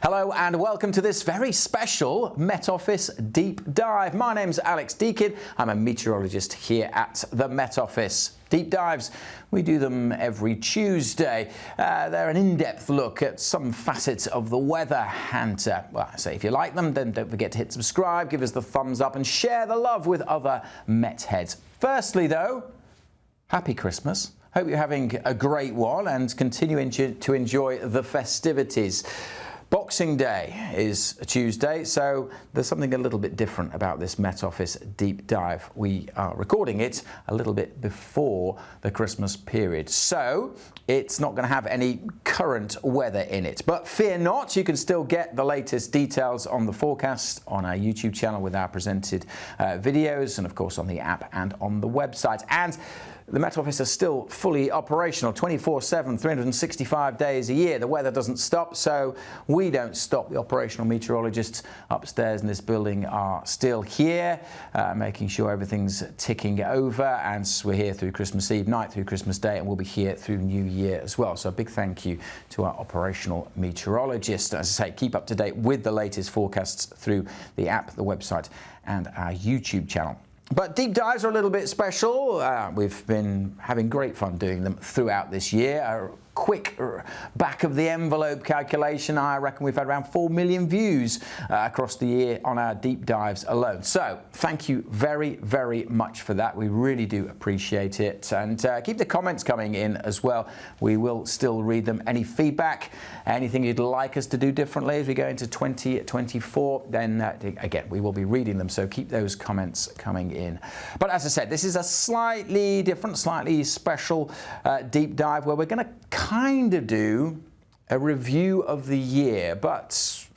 Hello and welcome to this very special Met Office Deep Dive. My name's Alex Deakin. I'm a meteorologist here at the Met Office. Deep dives, we do them every Tuesday. They're an in-depth look at some facets of the weather. And, well, I say if you like them, then don't forget to hit subscribe, give us the thumbs up and share the love with other Met heads. Firstly, though, happy Christmas. Hope you're having a great one and continuing to enjoy the festivities. Boxing Day is a Tuesday, so there's something a little bit different about this Met Office Deep Dive. We are recording it a little bit before the Christmas period, so it's not going to have any current weather in it. But fear not, you can still get the latest details on the forecast on our YouTube channel with our presented videos, and of course on the app and on the website. And the Met Office is still fully operational 24/7, 365 days a year. The weather doesn't stop, so we don't stop. The operational meteorologists upstairs in this building are still here, making sure everything's ticking over. And we're here through Christmas Eve night, through Christmas Day, and we'll be here through New Year as well. So a big thank you to our operational meteorologists. As I say, keep up to date with the latest forecasts through the app, the website, and our YouTube channel. But deep dives are a little bit special. We've been having great fun doing them throughout this year. A quick back of the envelope calculation, I reckon we've had around 4 million views across the year on our deep dives alone. So thank you very, very much for that. We really do appreciate it. And keep the comments coming in as well. We will still read them. Any feedback, anything you'd like us to do differently as we go into 2024, then again, we will be reading them. So keep those comments coming in. But as I said, this is a slightly different, slightly special deep dive where we're going to kind of do a review of the year, but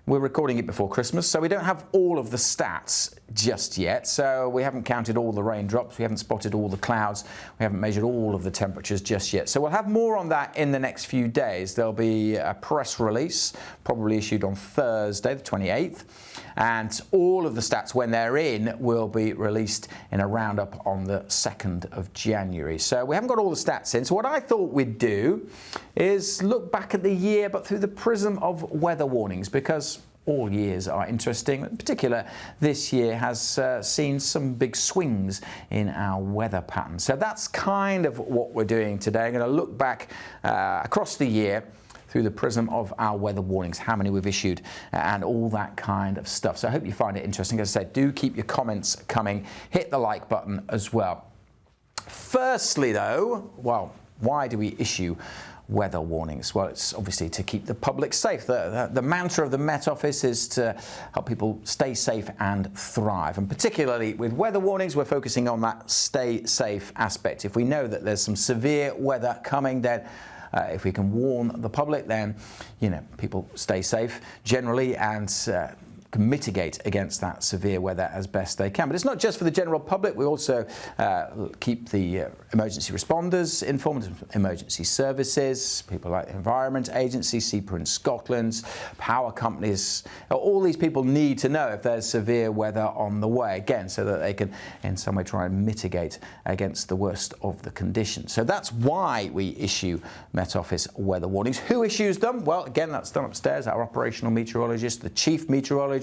we're recording it before Christmas, so we don't have all of the stats just yet. So we haven't counted all the raindrops, we haven't spotted all the clouds, we haven't measured all of the temperatures just yet. So we'll have more on that in the next few days. There'll be a press release, probably issued on Thursday, the 28th, and all of the stats, when they're in, will be released in a roundup on the 2nd of January. So we haven't got all the stats in. So what I thought we'd do is look back at the year, but through the prism of weather warnings, because all years are interesting. In particular, this year has seen some big swings in our weather pattern. So that's kind of what we're doing today. I'm going to look back across the year through the prism of our weather warnings, how many we've issued, and all that kind of stuff. So I hope you find it interesting. As I said, do keep your comments coming. Hit the like button as well. Firstly, though, well, why do we issue weather warnings? Well, it's obviously to keep the public safe. The mantra of the Met Office is to help people stay safe and thrive. And particularly with weather warnings, we're focusing on that stay safe aspect. If we know that there's some severe weather coming, then if we can warn the public, then, you know, people stay safe generally and can mitigate against that severe weather as best they can. But it's not just for the general public. We also keep the emergency responders informed, emergency services, people like the Environment Agency, SEPA in Scotland, power companies. All these people need to know if there's severe weather on the way, again, so that they can in some way try and mitigate against the worst of the conditions. So that's why we issue Met Office weather warnings. Who issues them? Well, again, that's done upstairs. Our operational meteorologist, the chief meteorologist,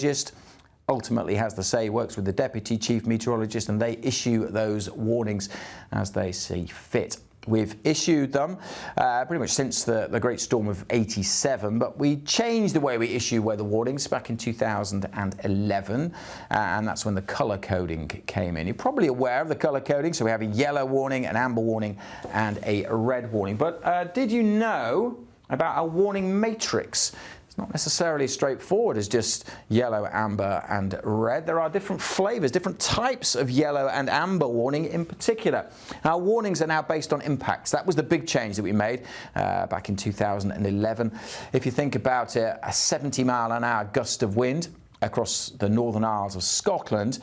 ultimately has the say, works with the deputy chief meteorologist, and they issue those warnings as they see fit. We've issued them pretty much since the Great Storm of '87, but we changed the way we issue weather warnings back in 2011, and that's when the colour coding came in. You're probably aware of the colour coding, so we have a yellow warning, an amber warning, and a red warning. But did you know about our warning matrix? Not necessarily straightforward as just yellow, amber and red. There are different flavors, different types of yellow and amber warning in particular. Our warnings are now based on impacts. That was the big change that we made back in 2011. If you think about it, a 70-mile-an-hour gust of wind across the Northern Isles of Scotland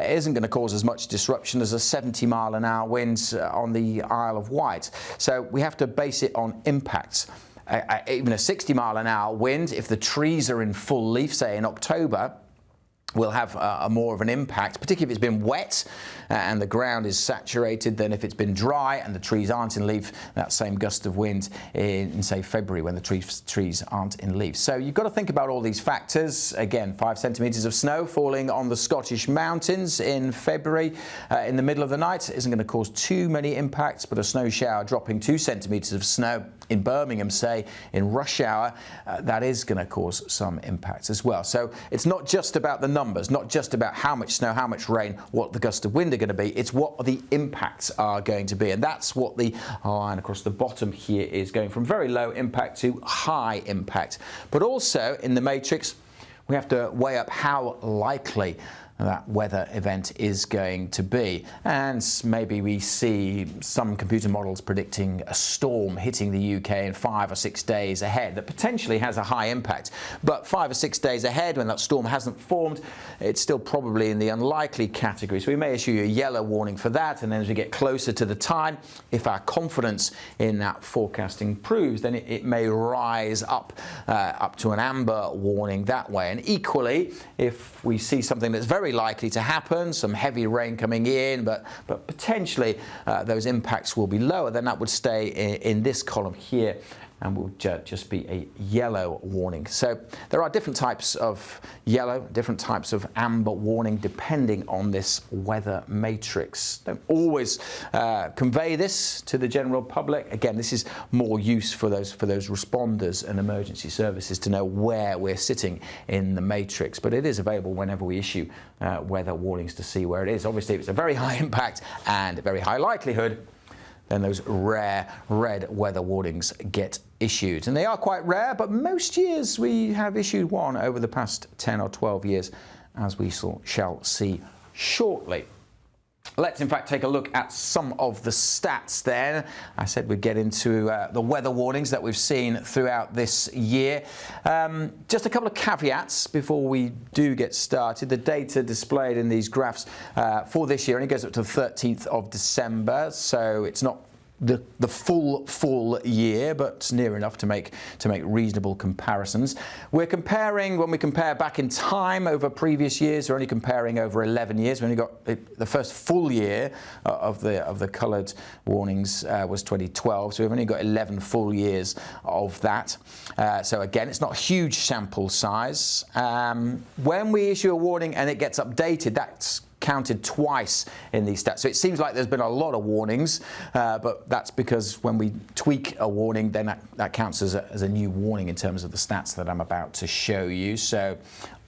isn't going to cause as much disruption as a 70-mile-an-hour wind on the Isle of Wight. So we have to base it on impacts. Even a 60-mile-an-hour wind, if the trees are in full leaf, say in October, will have more of an impact, particularly if it's been wet and the ground is saturated than if it's been dry and the trees aren't in leaf. That same gust of wind in say February when the trees aren't in leaf. So you've got to think about all these factors. Again, 5 centimetres of snow falling on the Scottish mountains in February in the middle of the night isn't going to cause too many impacts, but a snow shower dropping 2 centimetres of snow in Birmingham, say, in rush hour, that is going to cause some impacts as well. So it's not just about the numbers, not just about how much snow, how much rain, what the gust of wind are going to be. It's what the impacts are going to be. And that's what the line across the bottom here is, going from very low impact to high impact. But also in the matrix, we have to weigh up how likely that weather event is going to be. And maybe we see some computer models predicting a storm hitting the UK in 5 or 6 days ahead that potentially has a high impact. But 5 or 6 days ahead, when that storm hasn't formed, it's still probably in the unlikely category. So we may issue a yellow warning for that, and then as we get closer to the time, if our confidence in that forecasting proves, then it may rise up to an amber warning that way. And equally, if we see something that's very likely to happen, some heavy rain coming in, but potentially those impacts will be lower, then that would stay in this column here and will just be a yellow warning. So there are different types of yellow, different types of amber warning depending on this weather matrix. Don't always convey this to the general public. Again, this is more use for those responders and emergency services to know where we're sitting in the matrix. But it is available whenever we issue weather warnings to see where it is. Obviously, if it's a very high impact and a very high likelihood, then those rare red weather warnings get issued. And they are quite rare, but most years we have issued one over the past 10 or 12 years, as we shall see shortly. Let's in fact take a look at some of the stats then. I said we'd get into the weather warnings that we've seen throughout this year. Just a couple of caveats before we do get started. The data displayed in these graphs for this year only goes up to the 13th of December, so it's not the full year, but near enough to make reasonable comparisons. We're comparing, when we compare back in time over previous years, we're only comparing over 11 years. We only got the first full year of the coloured warnings was 2012, so we've only got 11 full years of that. So again, it's not a huge sample size. When we issue a warning and it gets updated, that's counted twice in these stats. So it seems like there's been a lot of warnings, but that's because when we tweak a warning, then that counts as a new warning in terms of the stats that I'm about to show you. So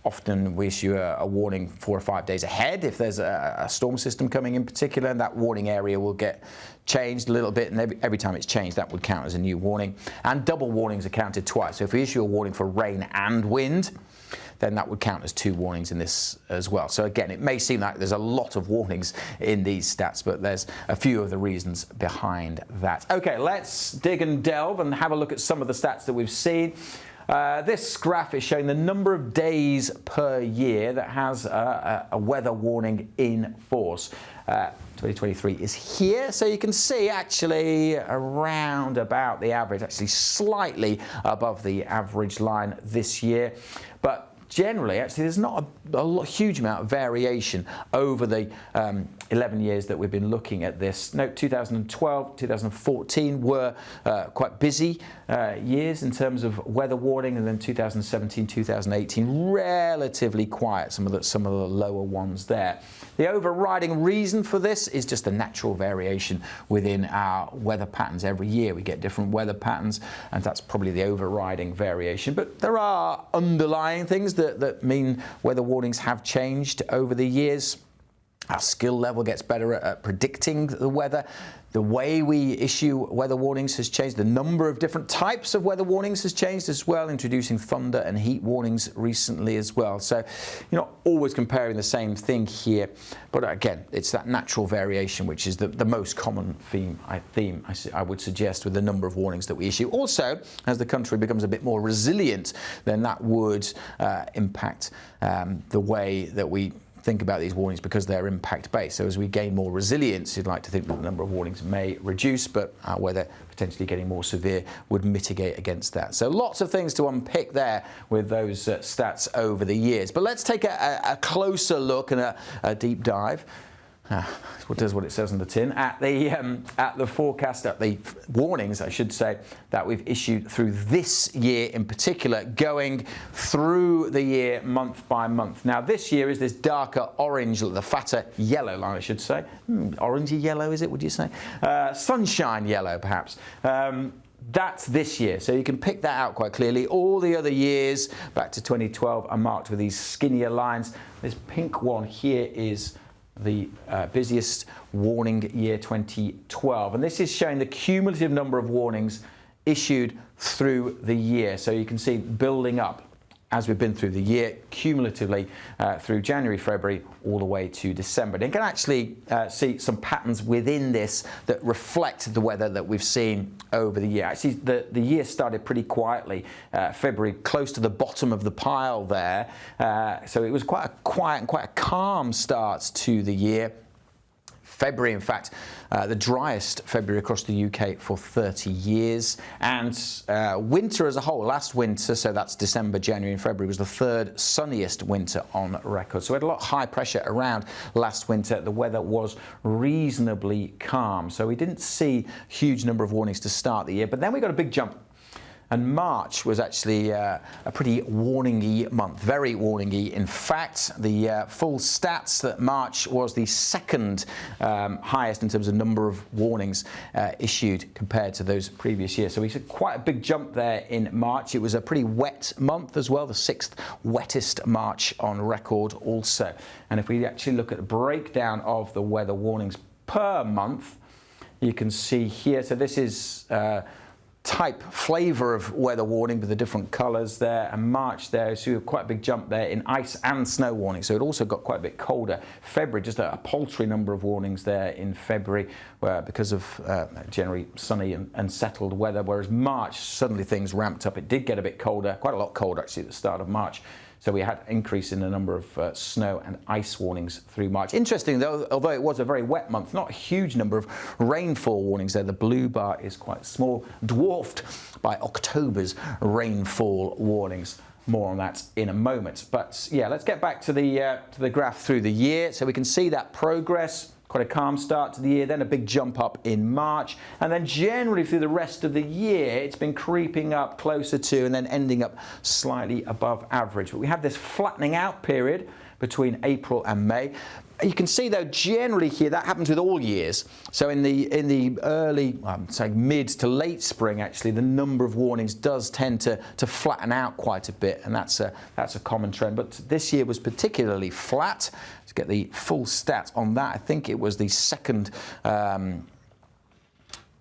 often we issue a warning 4 or 5 days ahead if there's a storm system coming in particular, and that warning area will get changed a little bit, and every time it's changed, that would count as a new warning. And double warnings are counted twice. So if we issue a warning for rain and wind, then that would count as 2 warnings in this as well. So again, it may seem like there's a lot of warnings in these stats, but there's a few of the reasons behind that. Okay, let's dig and delve and have a look at some of the stats that we've seen. This graph is showing the number of days per year that has a weather warning in force. 2023 is here, so you can see actually around about the average, actually slightly above the average line this year. But generally, actually, there's not a huge amount of variation over the 11 years that we've been looking at this. Note 2012, 2014 were quite busy years in terms of weather warning, and then 2017, 2018 relatively quiet, some of the lower ones there. The overriding reason for this is just the natural variation within our weather patterns. Every year we get different weather patterns, and that's probably the overriding variation. But there are underlying things that mean weather warnings have changed over the years. Our skill level gets better at predicting the weather. The way we issue weather warnings has changed. The number of different types of weather warnings has changed as well, introducing thunder and heat warnings recently as well. So you're not always comparing the same thing here, but again, it's that natural variation which is the most common theme I would suggest with the number of warnings that we issue. Also, as the country becomes a bit more resilient, then that would impact the way that we think about these warnings because they're impact based. So as we gain more resilience, you'd like to think that the number of warnings may reduce, but weather potentially getting more severe would mitigate against that. So lots of things to unpick there with those stats over the years. But let's take a closer look and a deep dive. What does what it says on the tin at the forecast, at the warnings, I should say, that we've issued through this year in particular, going through the year month by month. Now this year is this darker orange, the fatter yellow line, I should say. Orangey yellow, is it? Would you say? Sunshine yellow, perhaps. That's this year, so you can pick that out quite clearly. All the other years back to 2012 are marked with these skinnier lines. This pink one here is the busiest warning year 2012, and this is showing the cumulative number of warnings issued through the year. So you can see building up as we've been through the year cumulatively through January, February, all the way to December. And you can actually see some patterns within this that reflect the weather that we've seen over the year. Actually, the year started pretty quietly. February, close to the bottom of the pile there. So it was quite a quiet and quite a calm start to the year. February, in fact, the driest February across the UK for 30 years. And winter as a whole, last winter, so that's December, January and February, was the third sunniest winter on record. So we had a lot of high pressure around last winter. The weather was reasonably calm. So we didn't see a huge number of warnings to start the year. But then we got a big jump. And March was actually a pretty warning-y month, very warning-y. In fact, the full stats that March was the second highest in terms of number of warnings issued compared to those previous years. So we saw quite a big jump there in March. It was a pretty wet month as well, the sixth wettest March on record also. And if we actually look at the breakdown of the weather warnings per month, you can see here, so this is type flavour of weather warning with the different colours there, and March there, so you have quite a big jump there in ice and snow warning. So it also got quite a bit colder. February, just a paltry number of warnings there in February because of generally sunny and settled weather, whereas March suddenly things ramped up. It did get a bit colder, quite a lot colder actually at the start of March. So we had an increase in the number of snow and ice warnings through March. Interesting though, although it was a very wet month, not a huge number of rainfall warnings there. The blue bar is quite small, dwarfed by October's rainfall warnings. More on that in a moment. But yeah, let's get back to the graph through the year. So we can see that progress. Quite a calm start to the year, then a big jump up in March, and then generally through the rest of the year it's been creeping up closer to and then ending up slightly above average. But we have this flattening out period between April and May. You can see though generally here that happens with all years. So in the early, say mid to late spring actually, the number of warnings does tend to flatten out quite a bit, and that's a common trend. But this year was particularly flat. To get the full stat on that, I think it was the second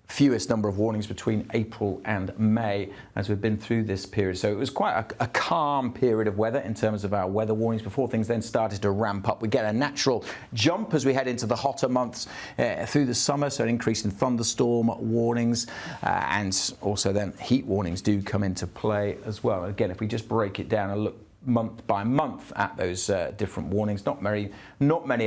fewest number of warnings between April and May as we've been through this period. So it was quite a calm period of weather in terms of our weather warnings before things then started to ramp up. We get a natural jump as we head into the hotter months through the summer, so an increase in thunderstorm warnings and also then heat warnings do come into play as well. Again, if we just break it down and look month by month at those different warnings, not many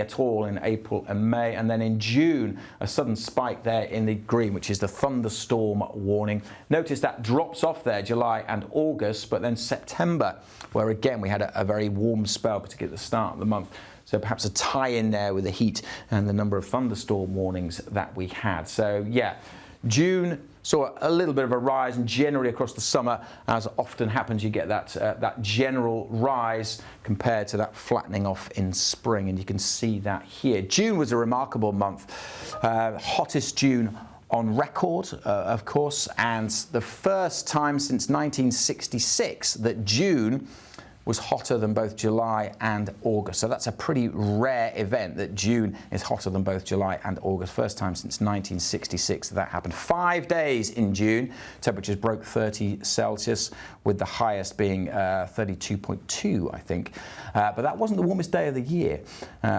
at all in April and May, and then in June a sudden spike there in the green, which is the thunderstorm warning. Notice that drops off there July and August, but then September, where again we had a very warm spell, particularly at the start of the month. So perhaps a tie in there with the heat and the number of thunderstorm warnings that we had. So yeah, June saw a little bit of a rise, and generally across the summer, as often happens, you get that general rise compared to that flattening off in spring, and you can see that here. June was a remarkable month, hottest June on record, of course, and the first time since 1966 that June was hotter than both July and August. So that's a pretty rare event that June is hotter than both July and August. First time since 1966 that happened. 5 days in June, temperatures broke 30 Celsius, with the highest being 32.2, I think. But that wasn't the warmest day of the year.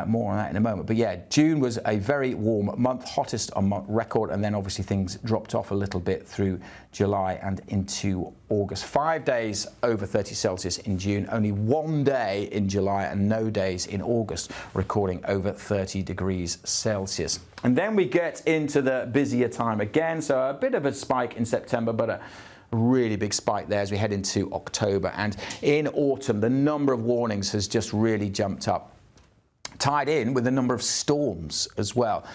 More on that in a moment. But yeah, June was a very warm month, hottest on record, and then obviously things dropped off a little bit through July and into August. 5 days over 30 Celsius in June, only 1 day in July, and no days in August recording over 30 degrees Celsius. And then we get into the busier time again, so a bit of a spike in September, but a really big spike there as we head into October. And in autumn, the number of warnings has just really jumped up, tied in with the number of storms as well.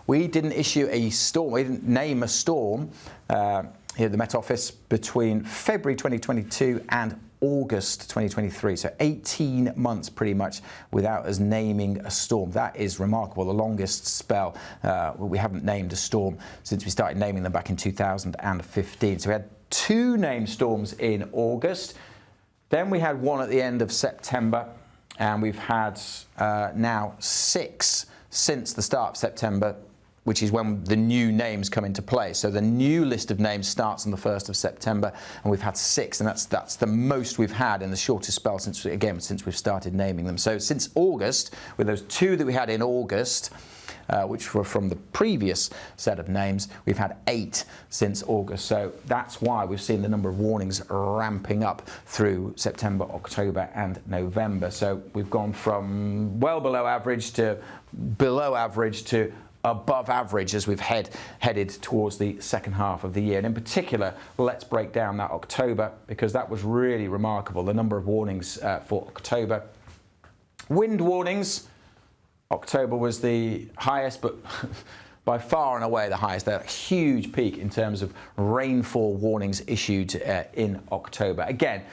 We didn't issue a storm, we didn't name a storm here at the Met Office between February 2022 and August 2023, so 18 months pretty much without us naming a storm. That is remarkable, the longest spell we haven't named a storm since we started naming them back in 2015. So we had 2 named storms in August, then we had 1 at the end of September, and we've had now 6 since the start of September, which is when the new names come into play. So the new list of names starts on the 1st of September, and we've had 6, and that's the most we've had in the shortest spell since we've started naming them. So since August, with those 2 that we had in August, which were from the previous set of names, we've had 8 since August. So that's why we've seen the number of warnings ramping up through September, October and November. So we've gone from well below average to below average to above average as we've headed towards the second half of the year. And in particular, let's break down that October, because that was really remarkable, the number of warnings for October. Wind warnings, October was the highest, but by far and away the highest. A huge peak in terms of rainfall warnings issued in October. Again,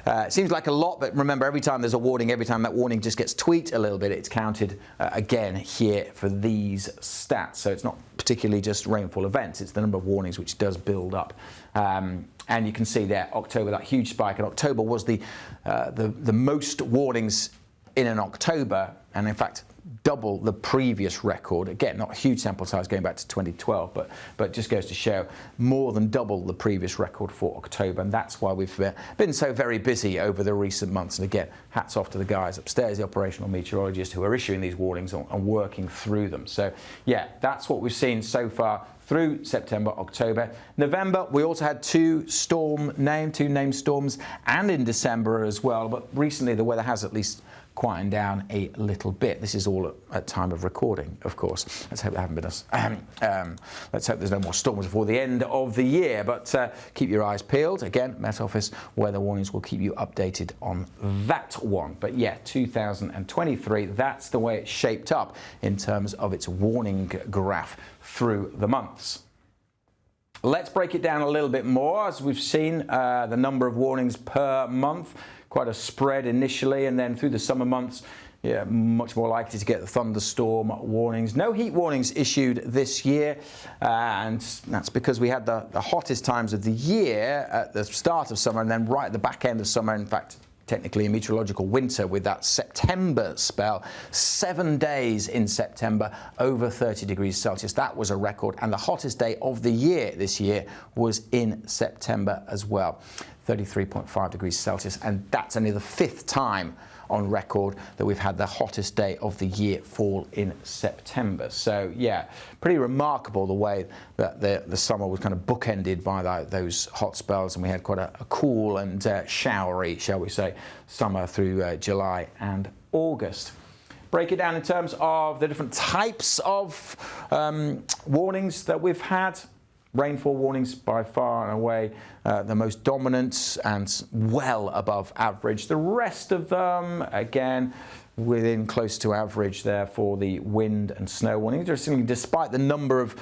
it seems like a lot, but remember, every time there's a warning, every time that warning just gets tweaked a little bit, it's counted again here for these stats. So it's not particularly just rainfall events, it's the number of warnings which does build up. And you can see there, October, that huge spike. And October was the most warnings in an October, and in fact, double the previous record. Again, not a huge sample size going back to 2012, but just goes to show more than double the previous record for October, and that's why we've been so very busy over the recent months. And again, hats off to the guys upstairs, the operational meteorologists who are issuing these warnings and working through them. So yeah, that's what we've seen so far through September, October. November, we also had 2 named storms, and in December as well, but recently the weather has at least quieting down a little bit. This is all at time of recording, of course. Let's hope there haven't been let's hope there's no more storms before the end of the year, but keep your eyes peeled. Again, Met Office weather warnings will keep you updated on that one. But yeah, 2023, that's the way it's shaped up in terms of its warning graph through the months. Let's break it down a little bit more. As we've seen, the number of warnings per month, quite a spread initially, and then through the summer months, yeah, much more likely to get the thunderstorm warnings. No heat warnings issued this year, and that's because we had the hottest times of the year at the start of summer, and then right at the back end of summer, in fact, technically a meteorological winter with that September spell. 7 days in September over 30 degrees Celsius. That was a record, and the hottest day of the year this year was in September as well. 33.5 degrees Celsius, and that's only the 5th time on record that we've had the hottest day of the year fall in September. So yeah, pretty remarkable the way that the summer was kind of bookended by those hot spells, and we had quite a cool and showery, shall we say, summer through July and August. Break it down in terms of the different types of warnings that we've had. Rainfall warnings by far and away the most dominant and well above average. The rest of them, again, within close to average there for the wind and snow warnings. Interestingly, despite the number of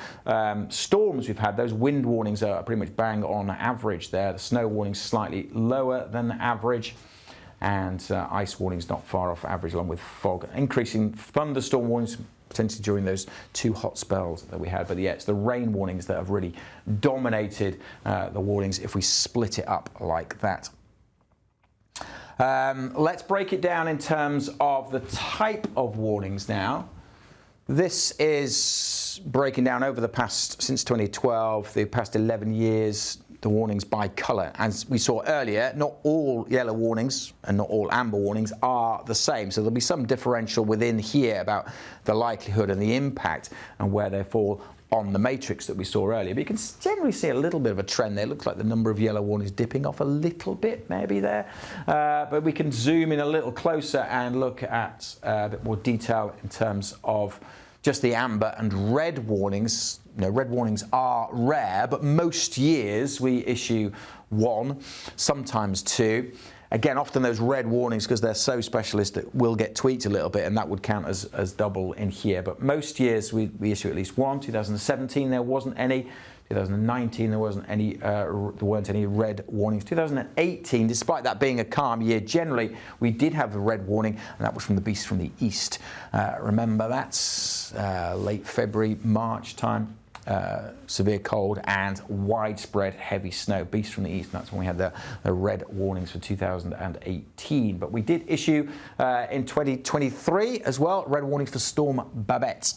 storms we've had, those wind warnings are pretty much bang on average there. The snow warnings slightly lower than average, and ice warnings not far off average, along with fog. Increasing thunderstorm warnings potentially during those 2 hot spells that we had. But yeah, it's the rain warnings that have really dominated the warnings if we split it up like that. Let's break it down in terms of the type of warnings now. This is breaking down over the past, since 2012, the past 11 years, the warnings by colour. As we saw earlier, not all yellow warnings and not all amber warnings are the same. So there'll be some differential within here about the likelihood and the impact and where they fall on the matrix that we saw earlier, but you can generally see a little bit of a trend there. It looks like the number of yellow warnings dipping off a little bit, maybe there. But we can zoom in a little closer and look at a bit more detail in terms of just the amber and red warnings. Red warnings are rare, but most years we issue 1, sometimes 2. Again, often those red warnings, because they're so specialist, that will get tweaked a little bit, and that would count as double in here. But most years we issue at least 1. 2017 there wasn't any. 2019 there weren't any red warnings. 2018, despite that being a calm year, generally we did have a red warning, and that was from the beast from the east. Remember, that's late February, March time. Severe cold and widespread heavy snow. Beast from the east, and that's when we had the red warnings for 2018. But we did issue in 2023 as well red warnings for Storm Babette.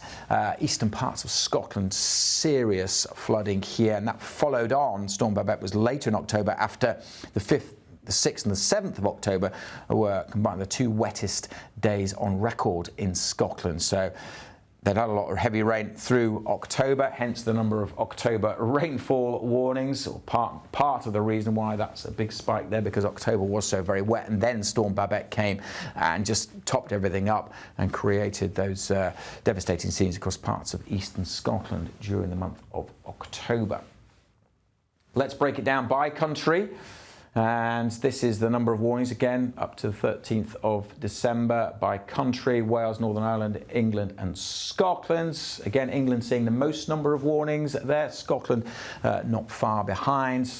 Eastern parts of Scotland, serious flooding here, and that followed on. Storm Babette was later in October, after the 5th, the 6th and the 7th of October were combined the 2 wettest days on record in Scotland. So they'd had a lot of heavy rain through October, hence the number of October rainfall warnings, or part of the reason why that's a big spike there, because October was so very wet, and then Storm Babette came and just topped everything up and created those devastating scenes across parts of eastern Scotland during the month of October. Let's break it down by country. And this is the number of warnings, again, up to the 13th of December by country: Wales, Northern Ireland, England and Scotland. Again, England seeing the most number of warnings there, Scotland not far behind.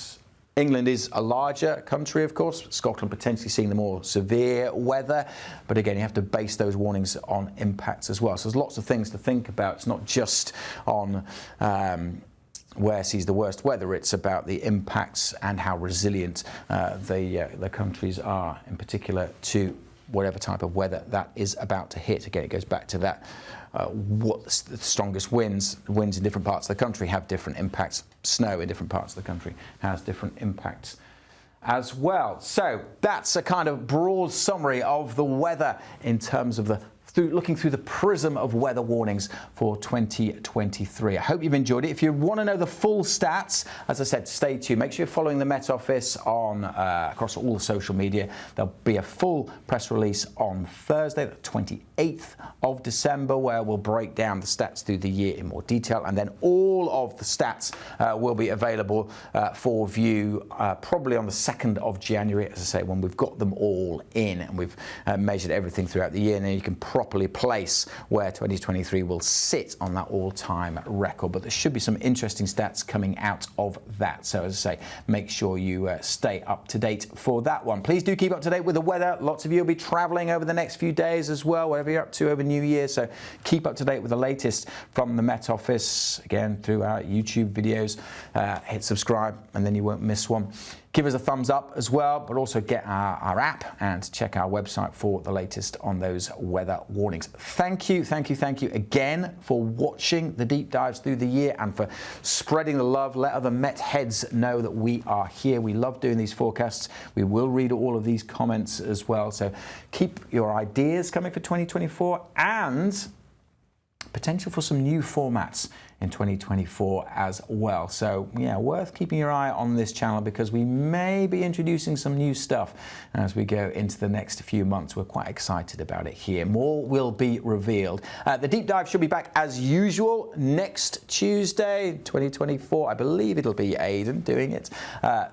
England is a larger country, of course. Scotland potentially seeing the more severe weather. But again, you have to base those warnings on impacts as well. So there's lots of things to think about. It's not just on where sees the worst weather, it's about the impacts and how resilient the countries are, in particular to whatever type of weather that is about to hit. Again, it goes back to that, what's the strongest winds. Winds in different parts of the country have different impacts. Snow in different parts of the country has different impacts as well. So that's a kind of broad summary of the weather in terms of looking through the prism of weather warnings for 2023. I hope you've enjoyed it. If you want to know the full stats, as I said, stay tuned. Make sure you're following the Met Office on across all the social media. There'll be a full press release on Thursday, the 28th of December, where we'll break down the stats through the year in more detail, and then all of the stats will be available for view probably on the 2nd of January, as I say, when we've got them all in and we've measured everything throughout the year, and then you can properly place where 2023 will sit on that all-time record. But there should be some interesting stats coming out of that. So as I say, make sure you stay up to date for that one. Please do keep up to date with the weather. Lots of you will be traveling over the next few days as well, whatever you're up to over New Year. So keep up to date with the latest from the Met Office, again, through our YouTube videos. Hit subscribe and then you won't miss one. Give us a thumbs up as well, but also get our app and check our website for the latest on those weather warnings. Thank you again for watching the deep dives through the year and for spreading the love. Let other Met heads know that we are here. We love doing these forecasts. We will read all of these comments as well. So keep your ideas coming for 2024 and potential for some new formats in 2024 as well. So yeah, worth keeping your eye on this channel, because we may be introducing some new stuff as we go into the next few months. We're quite excited about it here. More will be revealed. The deep dive should be back as usual next Tuesday, 2024. I believe it'll be Aidan doing it,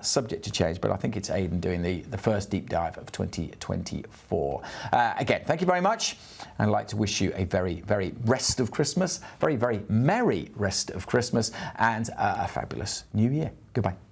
subject to change, but I think it's Aidan doing the first deep dive of 2024. Again, thank you very much. I'd like to wish you a very, very rest of Christmas, very, very merry rest of Christmas, and a fabulous new year. Goodbye.